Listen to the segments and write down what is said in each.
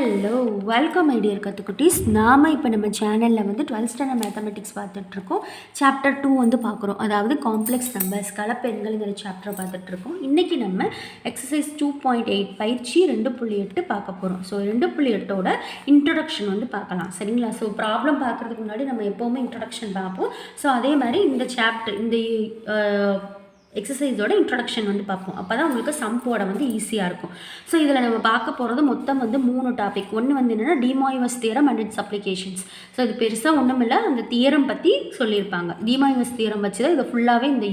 Hello welcome my dear கத்துக்குட்டீஸ். நாம் இப்போ நம்ம சேனலில் வந்து 12th ஸ்டாண்டர்ட் மேத்தமெட்டிக்ஸ் பார்த்துட்ருக்கோம். சாப்டர் 2 வந்து பார்க்குறோம், அதாவது காம்ப்ளெக்ஸ் நம்பர்ஸ் கலப்பெண்கள்ங்கிற சாப்டர் பார்த்துட்ருக்கோம். இன்றைக்கி நம்ம எக்ஸசைஸ் 2.8 பயிற்சி 2.8 பார்க்க போகிறோம். ஸோ 2.8ஓட இன்ட்ரொடக்ஷன் வந்து பார்க்கலாம், சரிங்களா? ஸோ ப்ராப்ளம் பார்க்குறதுக்கு முன்னாடி நம்ம எப்போவுமே இன்ட்ரொடக்ஷன் பார்ப்போம். ஸோ அதே மாதிரி இந்த சாப்டர் இந்த எக்ஸசைஸோட இன்ட்ரொடக்ஷன் வந்து பார்ப்போம். அப்போ தான் உங்களுக்கு சம் போட வந்து ஈஸியாக இருக்கும். ஸோ இதில் நம்ம பார்க்க போகிறது மொத்தம் வந்து 3 டாபிக். ஒன்று வந்து என்னென்னா De Moivre's theorem and it's applications. So இது பெருசாக ஒன்றும் இல்லை, அந்த தியரம் பற்றி சொல்லியிருப்பாங்க. டிமாய்வஸ் தியரம் வச்சு தான் இது ஃபுல்லாகவே இந்த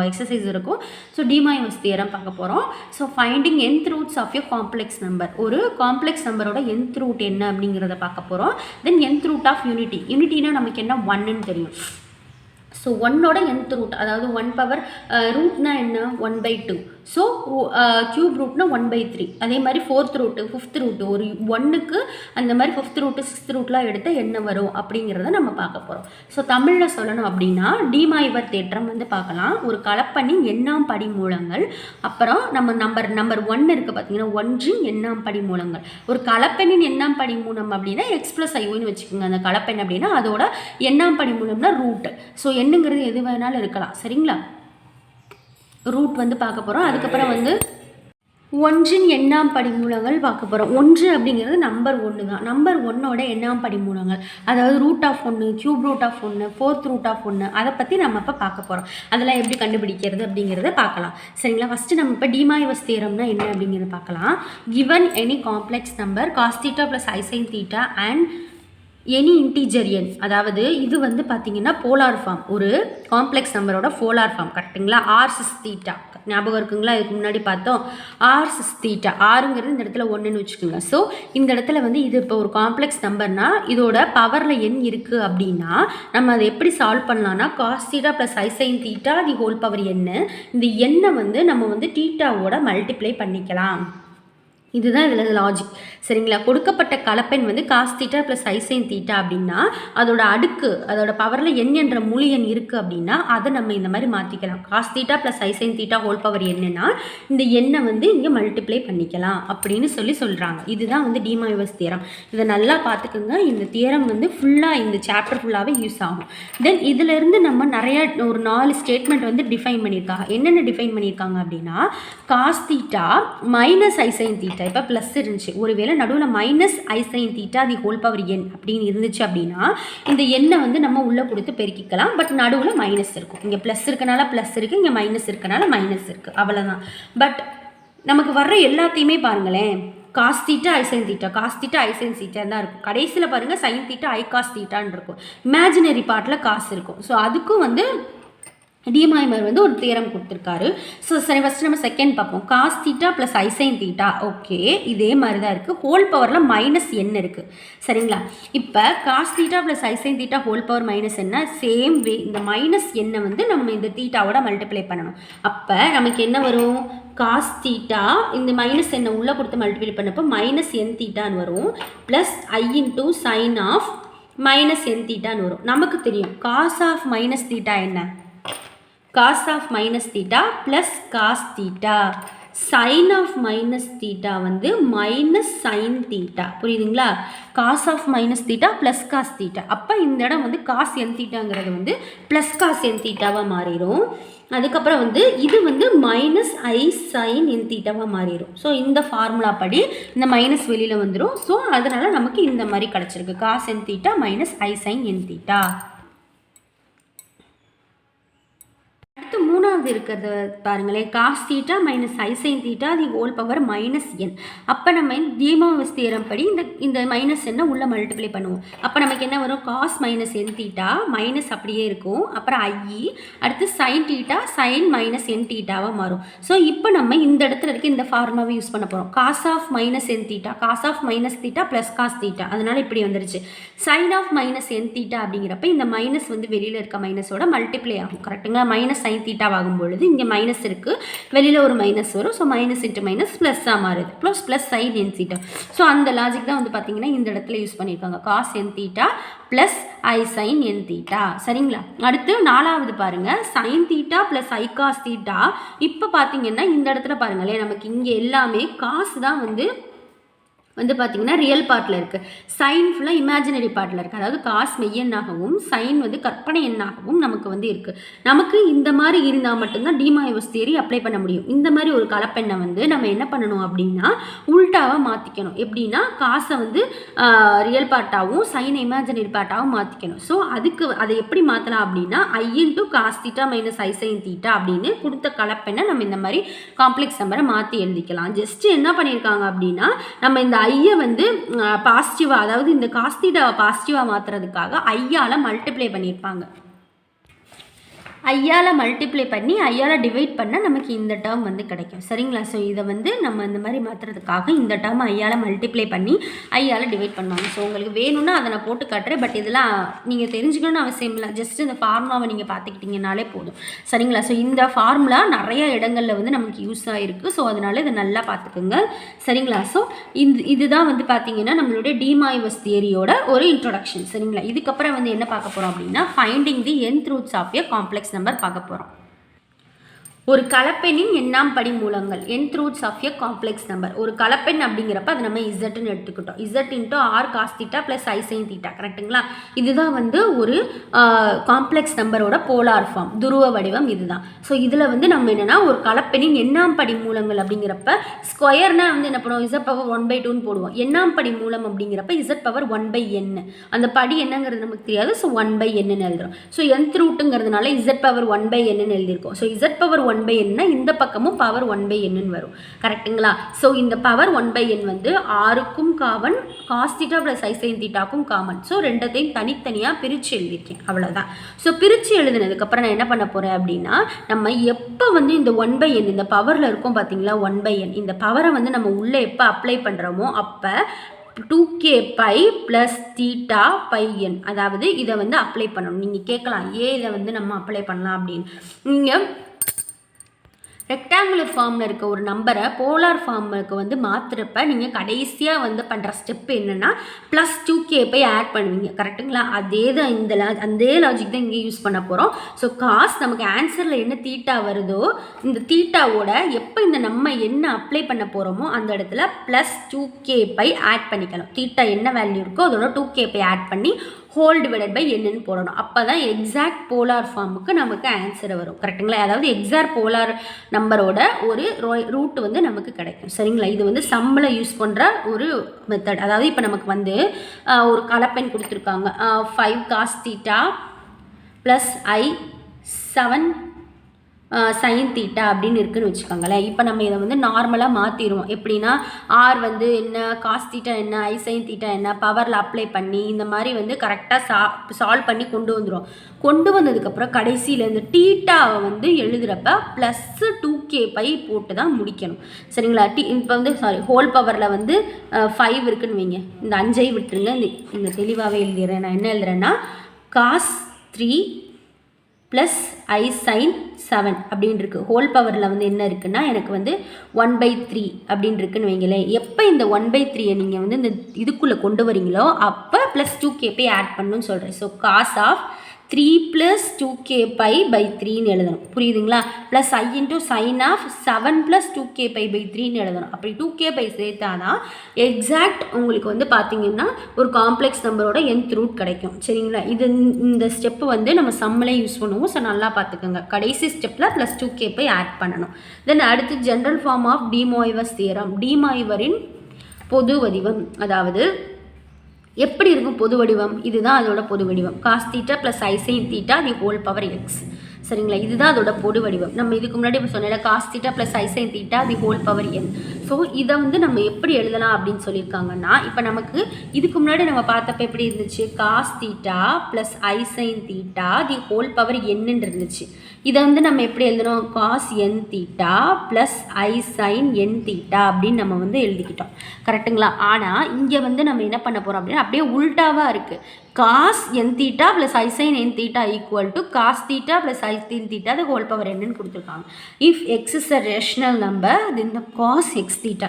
எக்ஸசைஸ் இருக்கும். ஸோ டிமாய்வஸ் தியரம் பார்க்க போகிறோம். So finding nth roots of you complex number. ஒரு காம்ப்ளெக்ஸ் நம்பரோட nth ரூட் என்ன அப்படிங்கிறத பார்க்க போகிறோம். Then nth root of unity. யூனிட்டினா நமக்கு என்ன 1ன்னு தெரியும். ஸோ 1ஓட nth ரூட், அதாவது 1 பவர் ரூட்னா என்ன 1/2. ஸோ க்யூப் ரூட்னா 1/3. அதே மாதிரி 4th ரூட்டு 5th ரூட்டு ஒரு 1க்கு அந்த மாதிரி 5th ரூட்டு 6th ரூட்லாம் எடுத்து என்ன வரும் அப்படிங்கிறத நம்ம பார்க்க போகிறோம். ஸோ தமிழில் சொல்லணும் அப்படின்னா டிமாய்வர் தேற்றம் வந்து பார்க்கலாம். ஒரு கலப்பெண்ணின் எண்ணாம் படிமூலங்கள், அப்புறம் நம்பர் 1 இருக்குது பார்த்தீங்கன்னா, 1இன் எண்ணாம் படிமூலங்கள். ஒரு கலப்பெண்ணின் எண்ணாம் படிமூலம் அப்படின்னா x+i-ன்னு வச்சுக்கோங்க. அந்த கலப்பெண் அப்படின்னா அதோட எண்ணாம் படிமூலம்னா ரூட்டு. ஸோ என்னங்கிறது எது வேணாலும் இருக்கலாம், சரிங்களா? ரூட் வந்து பார்க்க போகிறோம். அதுக்கப்புறம் வந்து 1இன் எண்ணாம் படிமூலங்கள் பார்க்க போகிறோம். 1 அப்படிங்கிறது நம்பர் 1 தான். நம்பர் 1ஓட எண்ணாம் படிமூலங்கள், அதாவது root of 1, cube root of 1, 4th root of 1, அதை பற்றி நம்ம இப்போ பார்க்க போகிறோம். அதெல்லாம் எப்படி கண்டுபிடிக்கிறது அப்படிங்கிறத பார்க்கலாம், சரிங்களா? ஃபஸ்ட்டு நம்ம இப்போ டிமாய்வஸ் தியரம்னா என்ன அப்படிங்கிறத பார்க்கலாம். Given any complex number cos theta plus i sine theta and any integer எண், அதாவது இது வந்து பார்த்தீங்கன்னா போலார் ஃபார்ம். ஒரு காம்ப்ளெக்ஸ் நம்பரோட போலார் ஃபார்ம், கரெக்டுங்களா? ஆர் சிஸ் தீட்டா ஞாபகம் இருக்குங்களா? இதுக்கு முன்னாடி பார்த்தோம். ஆர் சிஸ் தீட்டா, ஆறுங்கிறது இந்த இடத்துல 1ன்னு வச்சுக்கோங்க. ஸோ இந்த இடத்துல வந்து இது இப்போ ஒரு காம்ப்ளெக்ஸ் நம்பர்னா இதோட பவரில் எண் இருக்குது அப்படின்னா நம்ம அதை எப்படி சால்வ் பண்ணலாம்னா, cos theta plus i sine theta the whole power எண்ணு, இந்த எண்ணை வந்து நம்ம வந்து தீட்டாவோட மல்டிப்ளை பண்ணிக்கலாம். இதுதான் இதில் லாஜிக், சரிங்களா? கொடுக்கப்பட்ட கலப்பெண் வந்து cos theta plus i sine theta அப்படின்னா அதோட அடுக்கு, அதோட பவரில் எண் என்ற முழு எண் இருக்குது அப்படின்னா அதை நம்ம இந்த மாதிரி மாற்றிக்கலாம். Cos theta plus i sine theta whole power என்னன்னா இந்த எண்ணை வந்து இங்கே மல்டிப்ளை பண்ணிக்கலாம் அப்படின்னு சொல்கிறாங்க. இதுதான் வந்து டிமாய்வஸ் தியரம். இதை நல்லா பார்த்துக்குங்க. இந்த தியரம் வந்து ஃபுல்லாக இந்த சாப்டர் ஃபுல்லாகவே யூஸ் ஆகும். தென் இதிலேருந்து நம்ம நிறைய ஒரு 4 ஸ்டேட்மெண்ட் வந்து டிஃபைன் பண்ணியிருக்காங்க. என்னென்ன டிஃபைன் பண்ணியிருக்காங்க அப்படின்னா, cos theta minus i sine theta, இப்போ ப்ளஸ் இருந்துச்சு, ஒருவேளை நடுவில் minus i sine theta the whole power n அப்படின்னு இருந்துச்சு அப்படின்னா இந்த எண்ணை வந்து நம்ம உள்ளே கொடுத்து பெருக்கிக்கலாம். பட் நடுவில் மைனஸ் இருக்கும். இங்கே ப்ளஸ் இருக்கனால ப்ளஸ் இருக்குது, இங்கே மைனஸ் இருக்கனால மைனஸ் இருக்குது, அவ்வளோதான். பட் நமக்கு வர்ற எல்லாத்தையுமே பாருங்களேன், காஸ் தீட்டா ஐ சைன் தீட்டா, காஸ் தீட்டா ஐ சைன் தீட்டா தான் இருக்கும். கடைசியில் பாருங்கள் சைன் தீட்டா ஐ காஸ் தீட்டான்னு இருக்கும். இமேஜினரி பார்ட்டில் காசு இருக்கும். ஸோ அதுக்கும் வந்து டிமாய்வர் வந்து ஒரு தியரம் கொடுத்துருக்காரு. ஸோ சரி, ஃபஸ்ட்டு நம்ம செகண்ட் பார்ப்போம். Cos theta plus i sine theta, okay, இதே மாதிரி தான் இருக்குது. ஹோல் பவரில் மைனஸ் எண் இருக்குது, சரிங்களா? இப்போ cos theta plus i sine theta whole power minus என்ன, சேம் வே இந்த மைனஸ் எண்ணை வந்து நம்ம இந்த தீட்டாவோட மல்டிப்ளை பண்ணணும். அப்போ நமக்கு என்ன வரும், காஸ் தீட்டா இந்த மைனஸ் எண்ணை உள்ளே கொடுத்து மல்டிப்ளை பண்ணப்போ மைனஸ் என் தீட்டான்னு வரும், plus i into sine of minus n தீட்டான்னு வரும். நமக்கு தெரியும் காஸ் ஆஃப் மைனஸ் தீட்டா என்ன, cos of minus theta plus cos theta. Sine of minus theta வந்து மைனஸ் சைன் தீட்டா, புரியுதுங்களா? Cos of minus theta plus cos theta. அப்போ இந்த இடம் வந்து காஸ் என் தீட்டாங்கிறது வந்து ப்ளஸ் காஸ் என் தீட்டாவாக மாறிடும். அதுக்கப்புறம் வந்து இது வந்து மைனஸ் ஐ சைன் என் தீட்டாவாக மாறிடும். ஸோ இந்த ஃபார்முலா படி இந்த மைனஸ் வெளியில் வந்துடும். ஸோ அதனால் நமக்கு இந்த மாதிரி கிடச்சிருக்கு, cos n theta minus i sine n theta. அடுத்து மூணாவது இருக்கிறத பாருங்களேன், cos theta minus i sine theta the whole power minus n. அப்போ நம்ம டிமாய்வஸ் தியரம் படி இந்த மைனஸ் எண்ணை உள்ளே மல்டிப்ளை பண்ணுவோம். அப்போ நமக்கு என்ன வரும், cos minus n theta minus அப்படியே இருக்கும், அப்புறம் ஐ, அடுத்து sine theta sine minus n தீட்டாவாக மாறும். ஸோ இப்போ நம்ம இந்த இடத்துல இருக்க இந்த ஃபார்முலாவை யூஸ் பண்ண போகிறோம். Cos of minus n theta, cos of minus theta plus cos theta, அதனால் இப்படி வந்துருச்சு. Sine of minus n theta அப்படிங்கிறப்ப இந்த மைனஸ் வந்து வெளியில் இருக்க மைனஸோட மல்டிப்ளை ஆகும், கரெக்டுங்களா? மைனஸ் சைன் தீட்டா ஆகும் பொழுது இங்கே மைனஸ் இருக்குது, வெளியில் ஒரு மைனஸ் வரும். ஸோ மைனஸ் இன்ட்டு மைனஸ் ப்ளஸ்ஸாக மாறுது, plus sine n theta. So அந்த லாஜிக் தான் வந்து பார்த்தீங்கன்னா இந்த இடத்துல யூஸ் பண்ணியிருக்காங்க, cos n theta plus i sine n theta, சரிங்களா? அடுத்து நாலாவது பாருங்கள், sine theta plus i cos theta. இப்போ பார்த்தீங்கன்னா இந்த இடத்துல பாருங்களேன், நமக்கு இங்கே எல்லாமே காசு தான் வந்து வந்து பார்த்திங்கன்னா ரியல் பார்ட்டில் இருக்குது, சைன் ஃபுல்லாக இமேஜினரி பார்ட்டில் இருக்குது. அதாவது காஸ் மெய்யெண்ணாகவும் சைன் வந்து கற்பனை எண்ணாகவும் நமக்கு வந்து இருக்குது. நமக்கு இந்த மாதிரி இருந்தால் மட்டும்தான் டிமாய்வஸ் தியரி அப்ளை பண்ண முடியும். இந்த மாதிரி ஒரு கலப்பெண்ணை வந்து நம்ம என்ன பண்ணணும் அப்படின்னா உல்டாவாக மாற்றிக்கணும். எப்படின்னா காசை வந்து ரியல் பார்ட்டாகவும் சைனை இமேஜினரி பார்ட்டாகவும் மாற்றிக்கணும். ஸோ அதுக்கு அதை எப்படி மாற்றலாம் அப்படின்னா I × cos θ - I sin θ அப்படின்னு கொடுத்த கலப்பெண்ணை நம்ம இந்த மாதிரி காம்ப்ளெக்ஸ் நம்பரை மாற்றி எழுதிக்கலாம். ஜஸ்ட் என்ன பண்ணியிருக்காங்க அப்படின்னா நம்ம இந்த ஐயை வந்து பாசிட்டிவாக, அதாவது இந்த காஸ் தீட்டாவை பாசிட்டிவாக மாற்றுறதுக்காக ஐயால் மல்டிப்ளை பண்ணியிருப்பாங்க. ஐயால் மல்டிப்ளை பண்ணி ஐயால் டிவைட் பண்ணால் நமக்கு இந்த டேர்ம் வந்து கிடைக்கும். சரிங்களா? ஸோ இதை வந்து நம்ம இந்த மாதிரி மாற்றுறதுக்காக இந்த டேர்ம் ஐயால் மல்டிப்ளை பண்ணி ஐயால் டிவைட் பண்ணுவாங்க. ஸோ உங்களுக்கு வேணும்னா அதை நான் போட்டு காட்டுறேன். பட் இதெல்லாம் நீங்கள் தெரிஞ்சுக்கணும்னு அவசியம் இல்லை. ஜஸ்ட் இந்த ஃபார்முலாவை நீங்கள் பார்த்துக்கிட்டிங்கனாலே போதும். சரிங்களா? ஸோ இந்த ஃபார்முலா நிறைய இடங்களில் வந்து நமக்கு யூஸ் ஆகிருக்கு. ஸோ அதனால் இதை நல்லா பார்த்துக்குங்க. சரிங்களா? ஸோ இதுதான் வந்து பார்த்தீங்கன்னா நம்மளுடைய டிமாய்வஸ் தியரியோட ஒரு இன்ட்ரோடக்ஷன். சரிங்களா? இதுக்கப்புறம் வந்து என்ன பார்க்க போகிறோம் அப்படின்னா finding the nth roots of a complex number பார்க்க போகிறோம். ஒரு கலப்பெண்ணின் எண்ணாம் படி மூலங்கள் nth roots of a complex number. ஒரு கலப்பெண் அப்படிங்கிறப்ப அது நம்ம இசட்னு எடுத்துக்கிட்டோம். Z × R cos θ + I sin θ. கரெக்டுங்களா? இதுதான் வந்து ஒரு காம்ப்ளெக்ஸ் நம்பரோட போலார் ஃபார்ம், துருவ வடிவம் இதுதான். ஸோ இதில் வந்து நம்ம என்னென்னா ஒரு கலப்பெண்ணின் எண்ணாம் படி மூலங்கள் அப்படிங்கிறப்ப ஸ்கொயர்னா வந்து என்ன பண்ணுவோம், Z⁻1/2ன்னு போடுவோம். எண்ணாம் படி மூலம் அப்படிங்கிறப்ப Z⁻1/n. அந்த படி என்னங்கிறது நமக்கு தெரியாது. ஸோ 1/n எழுதுறோம். ஸோ nth ரூட்டுங்கிறதுனால Z⁻1/n எழுதியிருக்கோம். ஸோ Z⁻1/n இந்த பக்கமும் பவர் 1/n வரும். கரெக்டுங்களா? ஸோ இந்த பவர் 1/n வந்து ஆறுக்கும் காமன், cos θ + I sin θக்கும் காமன். ஸோ ரெண்டத்தையும் தனித்தனியாக பிரித்து எழுதியிருக்கேன். அவ்வளோதான். ஸோ பிரித்து எழுதினதுக்கப்புறம் நான் என்ன பண்ண போகிறேன் அப்படின்னா நம்ம எப்போ வந்து இந்த 1/n இந்த பவரில் இருக்கும் பார்த்தீங்களா 1/n, இந்த பவரை வந்து நம்ம உள்ளே எப்போ அப்ளை பண்ணுறோமோ அப்போ 2k π + θ πn, அதாவது இதை வந்து அப்ளை பண்ணணும். நீங்கள் கேட்கலாம் இதை வந்து நம்ம அப்ளை பண்ணலாம் அப்படின்னு. நீங்கள் ரெக்டாங்குலர் ஃபார்மில் இருக்க ஒரு நம்பரை போலார் ஃபார்முக்கு வந்து மாற்றுறப்ப நீங்கள் கடைசியாக வந்து பண்ணுற ஸ்டெப் என்னென்னா +2k π ஆட் பண்ணுவீங்க. கரெக்டுங்களா? அதே தான் அதே லாஜிக் தான் இங்கே யூஸ் பண்ண போகிறோம். ஸோ காஸ் நமக்கு ஆன்சரில் என்ன தீட்டா வருதோ இந்த தீட்டாவோட எப்போ இந்த நம்ம என்ன அப்ளை பண்ண போகிறோமோ அந்த இடத்துல +2k π ஆட் பண்ணிக்கலாம். தீட்டா என்ன வேல்யூ இருக்கோ அதோட 2k π ஆட் பண்ணி ஹோல் டிவைடட் பை என்னன்னு போடணும். அப்போ தான் எக்ஸாக்ட் போலார் ஃபார்முக்கு நமக்கு ஆன்சர் வரும். கரெக்டுங்களா? அதாவது எக்ஸாக்ட் போலார் நம்பரோட ஒரு ரூட் வந்து நமக்கு கிடைக்கும். சரிங்களா? இது வந்து சம்மில் யூஸ் பண்ணுற ஒரு மெத்தட். அதாவது இப்போ நமக்கு வந்து ஒரு கலப்பெண் கொடுத்துருக்காங்க 5 cos θ + I 7 sin θ அப்படின்னு இருக்குன்னு வச்சுக்கோங்களேன். இப்போ நம்ம இதை வந்து நார்மலாக மாற்றிடுவோம். எப்படின்னா R வந்து என்ன, cos θ என்ன, I sin θ என்ன, பவரில் அப்ளை பண்ணி இந்த மாதிரி வந்து கரெக்டாக சால்வ் பண்ணி கொண்டு வந்துடும். கொண்டு வந்ததுக்கப்புறம் கடைசியில் இந்த தீட்டாவை வந்து எழுதுகிறப்ப +2k π போட்டு தான் முடிக்கணும். சரிங்களா? இப்போ வந்து ஹோல் பவரில் வந்து 5 இருக்குன்னு வைங்க. இந்த 5ஐ விட்டுருங்க. இந்த தெளிவாகவே எழுதிடுறேன். நான் என்ன எழுதுறேன்னா cos 3 + I sin 7 அப்படின்னு இருக்குது. ஹோல் பவரில் வந்து என்ன இருக்குன்னா எனக்கு வந்து 1/3 அப்படின்னு இருக்குன்னு வைங்களேன். எப்போ இந்த 1/3 நீங்கள் வந்து இந்த இதுக்குள்ளே கொண்டு வரீங்களோ அப்போ +2k π ஆட் பண்ணணும்னு சொல்கிறேன். ஸோ cos ஆஃப் 3 + 2k π / 3ன்னு எழுதணும். புரியுதுங்களா? Plus I × sin of 7 + 2k π / 3ன்னு எழுதணும். அப்படி 2k π சேர்த்தா தான் எக்ஸாக்ட் உங்களுக்கு வந்து பார்த்தீங்கன்னா ஒரு காம்ப்ளெக்ஸ் நம்பரோட nth ரூட் கிடைக்கும். சரிங்களா? இந்த ஸ்டெப்பு வந்து நம்ம சம்மிலே யூஸ் பண்ணுவோம். ஸோ நல்லா பார்த்துக்கோங்க. கடைசி ஸ்டெப்பில் +2k π ஆட் பண்ணணும். தென் அடுத்து ஜென்ரல் ஃபார்ம் ஆஃப் டிமாய்வஸ் தியரம். டிமாய்வரின் பொது வடிவம், அதாவது எப்படி இருக்கும் பொது வடிவம்? இதுதான் அதோட பொது வடிவம். cos θ + I sin θ the whole power x. சரிங்களா? இதுதான் அதோட பொது வடிவம். நம்ம இதுக்கு முன்னாடி இப்போ சொன்னேன் cos θ + I sin θ the whole power n. So இதை வந்து நம்ம எப்படி எழுதலாம் அப்படின்னு சொல்லியிருக்காங்கன்னா இப்போ நமக்கு இதுக்கு முன்னாடி நம்ம பார்த்தப்ப எப்படி இருந்துச்சு, cos θ + I sin θ the whole power n இருந்துச்சு. இதை வந்து நம்ம எப்படி எழுதணும், cos nθ + I sin nθ அப்படின்னு நம்ம வந்து எழுதிக்கிட்டோம். கரெக்டுங்களா? ஆனால் இங்கே வந்து நம்ம என்ன பண்ண போகிறோம் அப்படின்னா அப்படியே உல்டாவாக இருக்குது. cos nθ + I sin nθ = cos θ + I sin θ the whole power n கொடுத்துருக்காங்க. If x is a rational number then the cos x θ.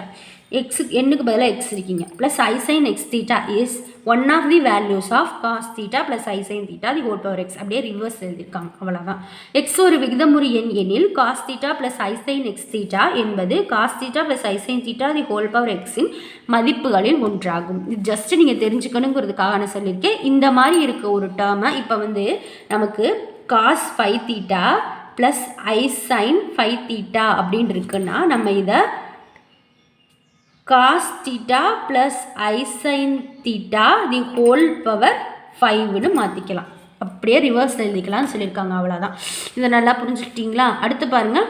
எண்ணுக்கு பதிலாக எக்ஸ் இருக்கீங்க plus i sine x theta is one of the values of cos theta plus i sine theta the whole power x. அப்படியே reverse எழுதியிருக்காங்க, அவ்வளோதான். X ஒரு விகிதமுறு எண் எனில் cos theta plus i sine x theta என்பது cos theta plus i sine theta the whole power எக்ஸின் மதிப்புகளில் ஒன்றாகும். இது ஜஸ்ட் நீங்கள் தெரிஞ்சுக்கணுங்கிறதுக்காக நான் சொல்லியிருக்கேன். இந்த மாதிரி இருக்க ஒரு டேர்மை இப்போ வந்து நமக்கு cos phi theta plus i sine phi theta அப்படின்னு இருக்குன்னா நம்ம இதை cos theta plus I sin theta the whole power 5ன்னு மாற்றிக்கலாம். அப்படியே ரிவர்ஸ் எழுதிக்கலாம்னு சொல்லியிருக்காங்க, அவ்வளோதான். இதை நல்லா புரிஞ்சுக்கிட்டீங்களா? அடுத்து பாருங்கள்,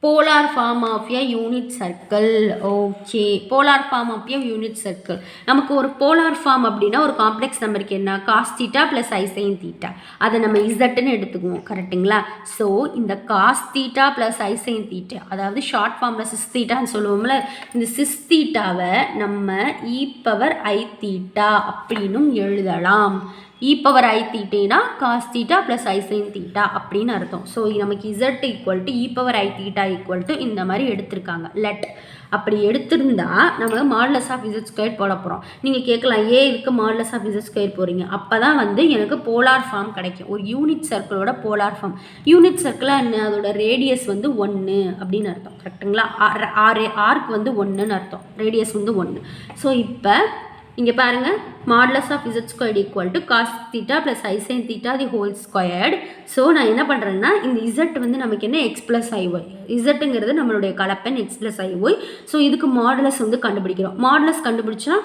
polar form of a unit circle. Okay, polar form of a unit circle. நமக்கு ஒரு polar form அப்படின்னா ஒரு காம்ப்ளெக்ஸ் நம்பருக்கு என்ன cos theta plus I sin theta, அதை நம்ம இசட்டுன்னு எடுத்துக்குவோம், கரெக்டுங்களா? ஸோ இந்த cos theta plus I sin theta, அதாவது ஷார்ட் ஃபார்மில் சிஸ் தீட்டான்னு சொல்லுவோம்ல, இந்த சிஸ் தீட்டாவை நம்ம e பவர் I தீட்டா அப்படின்னும் எழுதலாம். e பவர் I தீட்டேனா cos theta plus i sine theta அப்படின்னு அர்த்தம். ஸோ நமக்கு z equal to e power i theta equal to இந்த மாதிரி எடுத்திருக்காங்க. லெட் அப்படி எடுத்திருந்தா நம்ம மாடுலஸ் ஆஃப் இசட் ஸ்கொயர் போட போகிறோம். நீங்கள் கேட்கலாம், இதுக்கு மாடுலஸ் ஆஃப் இசட் ஸ்கொயர் போகிறீங்க? அப்போ தான் வந்து எனக்கு போலார் ஃபார்ம் கிடைக்கும், ஒரு யூனிட் சர்க்கிளோட போலார் ஃபார்ம். யூனிட் சர்க்கிளாக என்ன, அதோட ரேடியஸ் வந்து 1 அப்படின்னு அர்த்தம், கரெக்டுங்களா? ஆர்க்கு வந்து 1ன்னு அர்த்தம், ரேடியஸ் வந்து 1. ஸோ இப்போ இங்கே பாருங்கள், modulus of z squared equal to cos theta plus i sine theta the whole squared. So நான் என்ன பண்ணுறேன்னா, இந்த இசட் வந்து நமக்கு என்ன எக்ஸ் ப்ளஸ் ஐஒய், இசட்டுங்கிறது நம்மளுடைய கலப்பெண் எக்ஸ் ப்ளஸ் ஐஒய். ஸோ இதுக்கு மாடுலஸ் வந்து கண்டுபிடிக்கிறோம். மாடுலஸ் கண்டுபிடிச்சா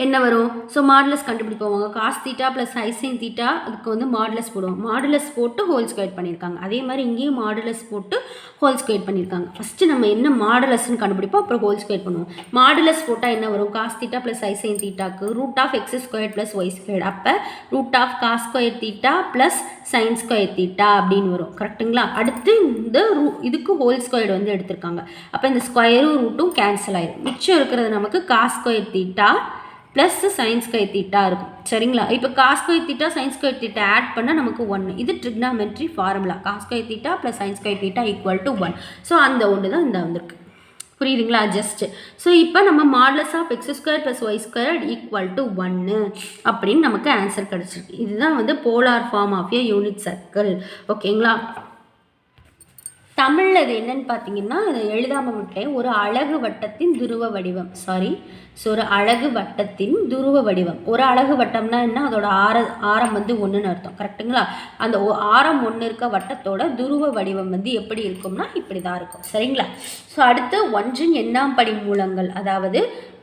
என்ன வரும்? ஸோ மாடுலஸ் கண்டுபிடிப்போம். Cos theta plus i sine theta, அதுக்கு வந்து மாடுலஸ் போடுவோம். மாடுலஸ் போட்டு ஹோல் ஸ்கொயர் பண்ணியிருக்காங்க. அதே மாதிரி இங்கேயும் மாடுலஸ் போட்டு ஹோல் ஸ்கொயர் பண்ணியிருக்காங்க. ஃபஸ்ட்டு நம்ம என்ன மாடுலஸ்ன்னு கண்டுபிடிப்போம், அப்புறம் ஹோல் ஸ்கொயர் பண்ணுவோம். மாடுலஸ் போட்டால் என்ன வரும்? காஸ் தீட்டா ப்ளஸ் ஐ சைன் தீட்டாக்கு root of x square plus y square, அப்போ root of cos square theta plus sine square theta அப்படின்னு வரும், கரெக்டுங்களா? அடுத்து இந்த இதுக்கு ஹோல் ஸ்கொயர் வந்து எடுத்திருக்காங்க. அப்போ இந்த ஸ்கொயரும் ரூட்டும் கேன்சல் ஆயிடும். மிச்சம் இருக்கிறது நமக்கு cos square theta plus sine square theta இருக்கும், சரிங்களா? இப்போ cos square theta sine square theta add பண்ணால் நமக்கு 1. இது trigonometry formula, cos square theta plus sine square theta equal to 1. So அந்த ஒன்று தான் இந்த வந்திருக்கு, புரியுதுங்களா? ஜஸ்ட் ஸோ இப்போ நம்ம modulus of x square plus y square equal to 1 அப்படின்னு நமக்கு ஆன்சர் கிடச்சிருக்கு. இதுதான் வந்து polar form of a unit circle, ஓகேங்களா? தமிழில் இது என்னன்னு பார்த்தீங்கன்னா, இதை எழுதாமல் விட்டேன். ஒரு அலகு வட்டத்தின் துருவ வடிவம், ஒரு அலகு வட்டத்தின் துருவ வடிவம். ஒரு அலகு வட்டம்னா என்ன, அதோட ஆரம் வந்து 1ன்னு அர்த்தம், கரெக்டுங்களா? அந்த ஆரம் 1 இருக்க வட்டத்தோட துருவ வடிவம் வந்து எப்படி இருக்கும்னா இப்படி தான் இருக்கும், சரிங்களா? ஸோ அடுத்து 1 எண்ணாம் படி மூலங்கள், அதாவது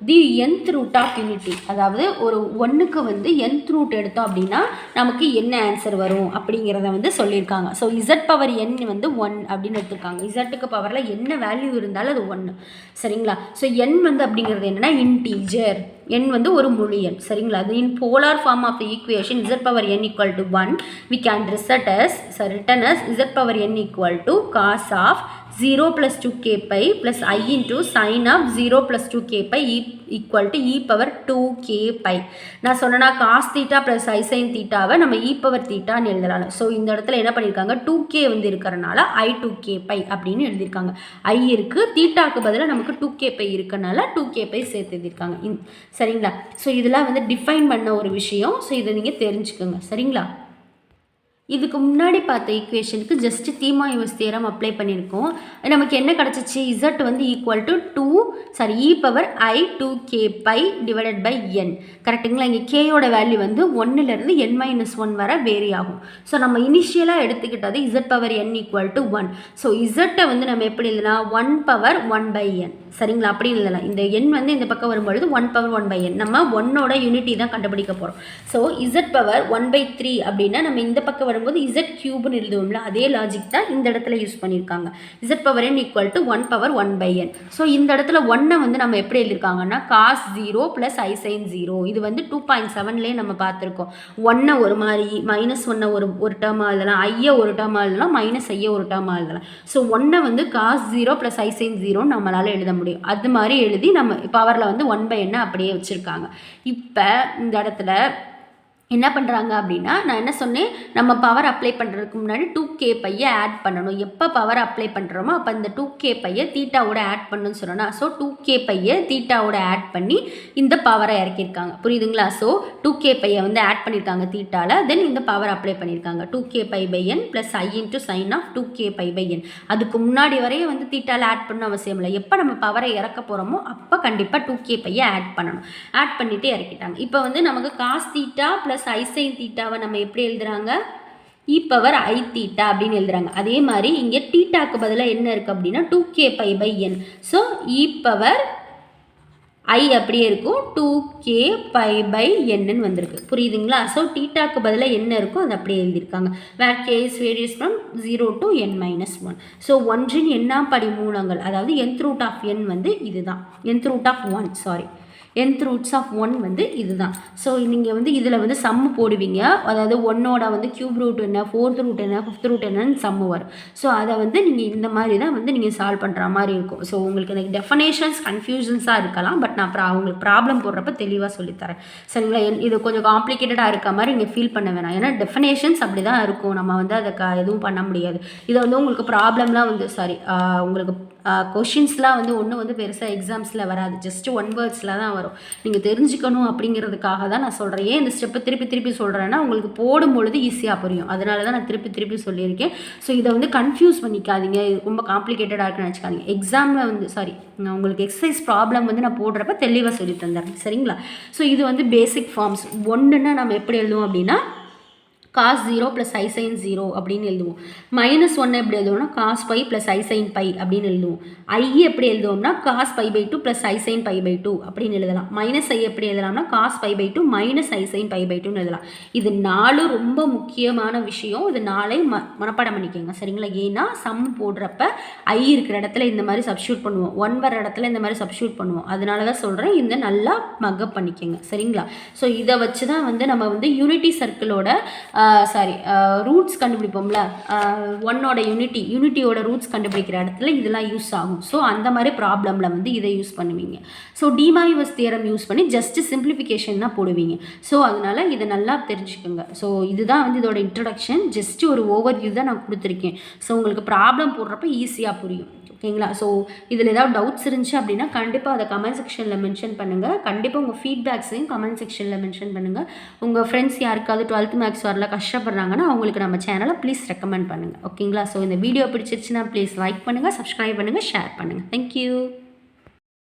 தி nth ரூட் ஆஃப் யூனிட்டி, அதாவது ஒரு 1க்கு வந்து nth ரூட் எடுத்தோம் அப்படின்னா நமக்கு என்ன ஆன்சர் வரும் அப்படிங்கிறத வந்து சொல்லியிருக்காங்க. ஸோ இசட் பவர் n வந்து 1 அப்படின்னு எடுத்துருக்காங்க. இசட்டுக்கு பவரில் என்ன வேல்யூ இருந்தாலும் அது 1, சரிங்களா? ஸோ n வந்து அப்படிங்கிறது என்னென்னா இன்டீஜர், n வந்து ஒரு முழு எண், சரிங்களா? அது in polar form of the equation z power n equal to 1 we can written as z power n equal to cos of 0 plus 2k pi plus I into sin of 0 plus 2k pi equal to e power 2k pi. நான் சொன்னேன்னா cos theta plus I sin thetaவை நம்ம e power thetaன்னு எழுதலாம். So இந்த இடத்துல என்ன பண்ணியிருக்காங்க, 2k வந்து இருக்கிறனால I 2k pi அப்படின்னு எழுதியிருக்காங்க. I இருக்குது, தீட்டாக்கு பதிலாக நமக்கு 2k pi இருக்கனால 2k pi சேர்த்து எழுதியிருக்காங்க, சரிங்களா? ஸோ இதெல்லாம் வந்து டிஃபைன் பண்ண ஒரு விஷயம். ஸோ இதை நீங்கள் தெரிஞ்சுக்கோங்க, சரிங்களா? இதுக்கு முன்னாடி பார்த்த ஈக்குவேஷனுக்கு ஜஸ்ட் தீமாயுவஸ் தியரம் அப்ளை பண்ணியிருக்கோம். நமக்கு என்ன கிடச்சிச்சு, இசட் வந்து equal to e power i 2k pi divided by n, கரெக்டுங்களா? இங்கே கேயோட வேல்யூ வந்து 1லேருந்து n-1 வரை வேரி ஆகும். ஸோ நம்ம இனிஷியலாக எடுத்துக்கிட்டது z power n equal to 1. So இசட்டை வந்து நம்ம எப்படி எழுதலாம், 1 பவர் 1 பை n, சரிங்களா? அப்படி எழுதலாம். இந்த n வந்து இந்த பக்கம் வரும்பொழுது 1 பவர் 1 பை n, நம்ம 1ஓட யூனிட்டி தான் கண்டுபிடிக்க போகிறோம். ஸோ இசட் பவர் 1/3 அப்படின்னா நம்ம இந்த பக்கம் வரும்போது இசட் கியூப்னு எழுதுவோம்ல, அதே லாஜிக் தான் இந்த இடத்துல யூஸ் பண்ணியிருக்காங்க. Z power n equal to 1 power 1 by n. So இந்த இடத்துல 1 வந்து நம்ம எப்படி எழுதியிருக்காங்கன்னா காஸ் 0 ப்ளஸ் ஐ சைன் 0. இது வந்து 2.7லேயே நம்ம பார்த்துருக்கோம். 1 ஒரு மாதிரி, -1 ஒரு டேர்மாக எழுதலாம், ஐயை ஒரு டேர்மாக எழுதலாம், ஐயை ஒரு டேர்மாக எழுதலாம். ஸோ 1 வந்து காஸ் 0 ப்ளஸ் ஐ சைன் 0 நம்மளால் எழுத முடியும். அது மாதிரி எழுதி நம்ம பவரில் வந்து 1 பை n அப்படியே வச்சுருக்காங்க. இப்போ இந்த இடத்துல என்ன பண்ணுறாங்க அப்படின்னா, நான் என்ன சொன்னேன், நம்ம பவர் அப்ளை பண்ணுறதுக்கு முன்னாடி 2k பையை ஆட் பண்ணணும். எப்போ பவர் அப்ளை பண்ணுறோமோ அப்போ இந்த 2k பையை தீட்டாவோட ஆட் பண்ணணும்னு சொன்னோன்னா, ஸோ 2k பையை தீட்டாவோட ஆட் பண்ணி இந்த பவரை இறக்கியிருக்காங்க. புரியுதுங்களா? ஸோ 2k பையை வந்து ஆட் பண்ணியிருக்காங்க தீட்டாவில், தென் இந்த பவர் அப்ளை பண்ணியிருக்காங்க. 2k pi by n plus i into sine of 2k pi by n. அதுக்கு முன்னாடி வரையும் வந்து தீட்டாவில் ஆட் பண்ண அவசியம் இல்லை. எப்போ நம்ம பவரை இறக்க போகிறோமோ அப்போ கண்டிப்பாக 2k பையை ஆட் பண்ணணும். ஆட் பண்ணிவிட்டு இறக்கிட்டாங்க. இப்போ வந்து நமக்கு cos theta plus i sign தீட்டாவை நம்ம எப்படி எழுதுறாங்க, இ பவர் ஐ தீட்டா அப்படின்னு எழுதுறாங்க. அதே மாதிரி இங்கே தீட்டாக்கு பதிலாக என்ன இருக்குது அப்படின்னா 2k pi by n. So e power i அப்படியே இருக்கும், 2k பை பை என்னன்னு வந்திருக்கு. புரியுதுங்களா? ஸோ தீட்டாக்கு பதிலாக என்ன இருக்கோ அது அப்படியே எழுதியிருக்காங்க. வேர் k is varies from 0 to n minus 1. So ஒன்றின் எண்ணாம் படி மூலங்கள், அதாவது nth root of n வந்து இதுதான், nth root of 1 sorry nth roots of 1 வந்து இதுதான். ஸோ நீங்கள் வந்து இதில் வந்து சம்மு போடுவீங்க, அதாவது ஒன்னோட வந்து கியூப் ரூட் என்ன, 4th ரூட் என்ன, 5th ரூட் என்னன்னு சம்மு வரும். ஸோ அதை வந்து நீங்கள் இந்த மாதிரி தான் வந்து நீங்கள் சால்வ் பண்ணுற மாதிரி இருக்கும். ஸோ உங்களுக்கு எனக்கு டெஃபனேஷன்ஸ் கன்ஃபியூஷன்ஸாக இருக்கலாம், பட் நான் உங்களுக்கு ப்ராப்ளம் போடுறப்ப தெளிவாக சொல்லித்தரேன். சரிங்களா? இது கொஞ்சம் காம்ப்ளிகேட்டடாக இருக்க மாதிரி நீங்கள் ஃபீல் பண்ண வேணாம். ஏன்னா டெஃபனேஷன்ஸ் அப்படி தான் இருக்கும், நம்ம வந்து அதை எதுவும் பண்ண முடியாது. இதை வந்து உங்களுக்கு ப்ராப்ளம்லாம் வந்து உங்களுக்கு கொஷின்ஸ்லாம் வந்து ஒன்றும் வந்து பெருசாக எக்ஸாம்ஸில் வராது, ஜஸ்ட் 1 வேர்ட்ஸில் தான் வரும். நீங்கள் தெரிஞ்சுக்கணும் அப்படிங்கிறதுக்காக தான் நான் சொல்கிறேன். ஏன் இந்த ஸ்டெப்பை திருப்பி திருப்பி சொல்கிறேன்னா உங்களுக்கு போடும்பொழுது ஈஸியாக புரியும், அதனால தான் நான் திருப்பி திருப்பி சொல்லியிருக்கேன். ஸோ இதை வந்து கன்ஃபியூஸ் பண்ணிக்காதீங்க, ரொம்ப காம்ப்ளிகேட்டடாக இருக்குன்னு நினச்சிக்காதீங்க. எக்ஸாமில் வந்து உங்களுக்கு எக்ஸசைஸ் ப்ராப்ளம் வந்து நான் போடுறப்ப தெளிவாக சொல்லி தந்துடுறேன். சரிங்களா? ஸோ இது வந்து பேசிக் ஃபார்ம்ஸ். ஒன்றுன்னா நம்ம எப்படி எழுதுவோம் அப்படின்னா cos 0 ப்ளஸ் ஐ சைன் 0 அப்படின்னு எழுதுவோம். -1 எப்படி எழுதுவோம்னா cos pi plus i sine pi அப்படின்னு எழுதுவோம். ஐ எப்படி எழுதுவோம்னா cos pi by 2 plus i sine pi by 2 அப்படின்னு எழுதலாம். -i எப்படி எழுதலாம்னா cos pi by 2 minus i sine pi by 2ன்னு எழுதலாம். இது 4 ரொம்ப முக்கியமான விஷயம். இது 4 மனப்பாடம் பண்ணிக்கோங்க. சரிங்களா? ஏன்னா சம் போடுறப்ப ஐ இருக்கிற இடத்துல இந்த மாதிரி சப்ஸ்டியூட் பண்ணுவோம், 1 வர இடத்துல இந்த மாதிரி சப்ஸ்டியூட் பண்ணுவோம். அதனால தான் சொல்கிறேன், இந்த நல்லா மக்கப் பண்ணிக்கோங்க. சரிங்களா? ஸோ இதை வச்சு தான் வந்து நம்ம வந்து யூனிட்டி சர்க்கிளோட ரூட்ஸ் கண்டுபிடிப்போம்ல, ஒன்னோட யூனிட்டியோட ரூட்ஸ் கண்டுபிடிக்கிற இடத்துல இதெல்லாம் யூஸ் ஆகும். ஸோ அந்த மாதிரி ப்ராப்ளமில் வந்து இதை யூஸ் பண்ணுவீங்க. ஸோ டிமாய்வஸ் தியரம் யூஸ் பண்ணி ஜஸ்ட் சிம்பிளிஃபிகேஷன் தான் போடுவீங்க. ஸோ அதனால் இதை நல்லா தெரிஞ்சுக்கோங்க. ஸோ இதுதான் வந்து இதோட இன்ட்ரடக்ஷன், ஜஸ்ட் ஒரு ஓவர்வியூ தான் நான் கொடுத்துருக்கேன். ஸோ உங்களுக்கு ப்ராப்ளம் போடுறப்ப ஈஸியாக புரியும். ஓகேங்களா? ஸோ இதில் ஏதாவது டவுட்ஸ் இருந்துச்சு அப்படின்னா கண்டிப்பாக அதை கமெண்ட் செக்ஷனில் மென்ஷன் பண்ணுங்கள். கண்டிப்பாக உங்கள் ஃபீட்பேக்ஸையும் கமெண்ட் செக்ஷனில் மென்ஷன் பண்ணுங்கள். உங்கள் ஃப்ரெண்ட்ஸ் யாருக்காவது 12th மேக்ஸ் வரல கஷ்டப்படுறாங்கன்னா அவங்களுக்கு நம்ம சேனலை ப்ளீஸ் ரெக்கமெண்ட் பண்ணுங்கள். ஓகேங்களா? ஸோ இந்த வீடியோ பிடிச்சிருச்சுன்னா ப்ளீஸ் லைக் பண்ணுங்கள், சப்ஸ்கிரைப் பண்ணுங்கள், ஷேர் பண்ணுங்கள். தேங்க்யூ.